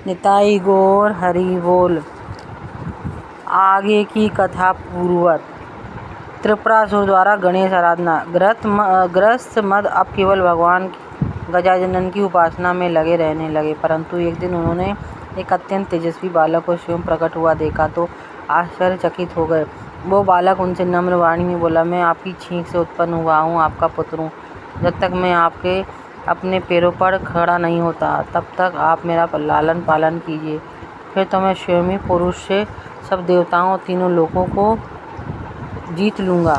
निताई गौर हरि बोल। आगे की कथा पूर्ववत। त्रिपुरासुर द्वारा गणेश आराधना। ग्रस्त मद अब केवल भगवान गजानन की उपासना में लगे रहने लगे, परंतु एक दिन उन्होंने एक अत्यंत तेजस्वी बालक को स्वयं प्रकट हुआ देखा तो आश्चर्यचकित हो गए। वो बालक उनसे नम्र वाणी में बोला, मैं आपकी छींक से उत्पन्न हुआ हूँ, आपका पुत्र हूँ। जब तक मैं आपके अपने पैरों पर खड़ा नहीं होता तब तक आप मेरा लालन पालन कीजिए, फिर तो मैं स्वयं ही पुरुष से सब देवताओं और तीनों लोकों को जीत लूँगा।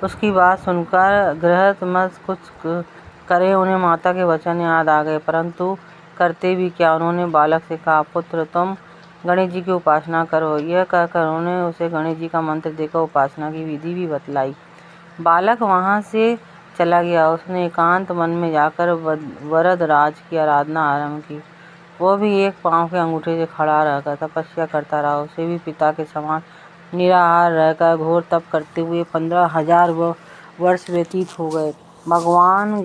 उसकी बात सुनकर गृहस्थ कुछ करे उन्हें माता के वचन याद आ गए, परंतु करते भी क्या। उन्होंने बालक से कहा, पुत्र तुम गणेश जी की उपासना करो। यह कहकर उन्होंने उसे गणेश जी का मंत्र देकर उपासना की विधि भी बतलाई। बालक वहाँ से चला गया। उसने एकांत वन में जाकर वरदराज की आराधना आरंभ की। वो भी एक पाँव के अंगूठे से खड़ा रहकर तपस्या करता रहा। उसे भी पिता के समान निराहार रहकर घोर तप करते हुए 15,000 वर्ष व्यतीत हो गए। भगवान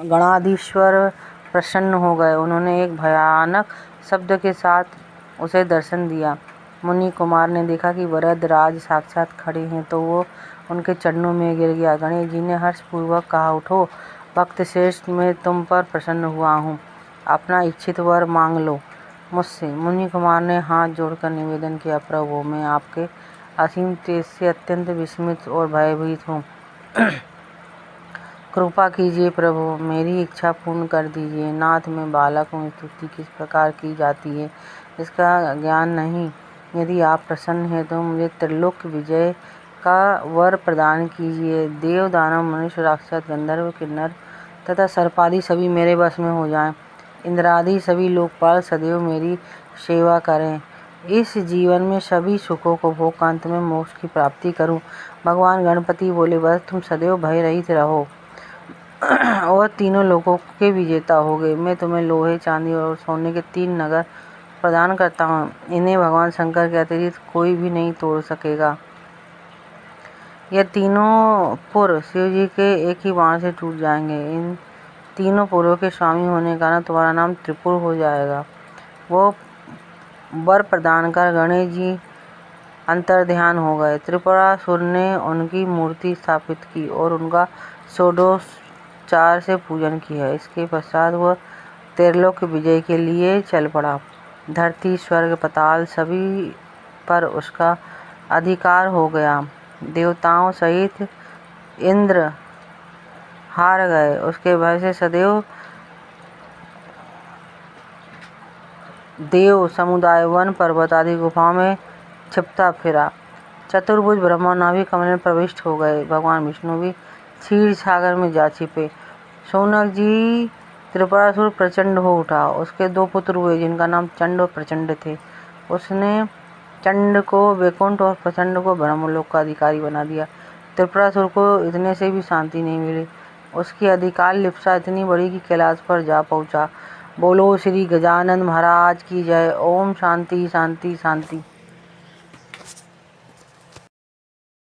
गणाधीश्वर प्रसन्न हो गए। उन्होंने एक भयानक शब्द के साथ उसे दर्शन दिया। मुनि कुमार ने देखा कि वरदराज साक्षात खड़े हैं तो वो उनके चरणों में गिर गया। गणेश जी ने हर्षपूर्वक कहा, उठो भक्त श्रेष्ठ, मैं तुम पर प्रसन्न हुआ हूँ, अपना इच्छित वर मांग लो मुझसे। मुनि कुमार ने हाथ जोड़कर निवेदन किया, प्रभु मैं आपके असीम तेज से अत्यंत विस्मित और भयभीत हूँ। कृपा कीजिए प्रभु, मेरी इच्छा पूर्ण कर दीजिए। नाथ में बालक में स्तुति किस प्रकार की जाती है इसका ज्ञान नहीं। यदि आप प्रसन्न हैं तो मुझे त्रिलोक विजय का वर प्रदान कीजिए। देव दानव मनुष्य राक्षस गंधर्व किन्नर तथा सर्पादि सभी मेरे वश में हो जाएं। इंद्रादि सभी लोकपाल सदैव मेरी सेवा करें। इस जीवन में सभी सुखों को भोग अंत में मोक्ष की प्राप्ति करूं। भगवान गणपति बोले, बस तुम सदैव भय रहित रहो और तीनों लोकों के विजेता हो गए। मैं तुम्हें लोहे चांदी और सोने के 3 नगर प्रदान करता हूँ। इन्हें भगवान शंकर के अतिरिक्त कोई भी नहीं तोड़ सकेगा। यह तीनों पुर शिव जी के एक ही बाण से टूट जाएंगे। इन तीनों पुरों के स्वामी होने के कारण तुम्हारा नाम त्रिपुर हो जाएगा। वो वर प्रदान कर गणेश जी अंतर्ध्यान हो गए। त्रिपुरासुर ने उनकी मूर्ति स्थापित की और उनका षोडशोपचार से पूजन किया। इसके पश्चात वह त्रिलोक विजय के लिए चल पड़ा। धरती स्वर्ग पाताल सभी पर उसका अधिकार हो गया। देवताओं सहित इंद्र हार गए। उसके भय से सदैव देव समुदाय वन पर्वत आदि गुफाओं में छिपता फिरा। चतुर्भुज ब्रह्मा नाभि कमल में प्रविष्ट हो गए। भगवान विष्णु भी क्षीर सागर में जा छिपे। शौनक जी त्रिपुरासुर प्रचंड हो उठा। उसके 2 पुत्र हुए जिनका नाम चंड और प्रचंड थे। उसने चंड को वैकुंठ और प्रचंड को ब्रह्मलोक का अधिकारी बना दिया। त्रिपुरासुर को इतने से भी शांति नहीं मिली। उसकी अधिकार लिप्सा इतनी बड़ी कि कैलाश पर जा पहुंचा। बोलो श्री गजानन महाराज की जय। ओम शांति शांति शांति।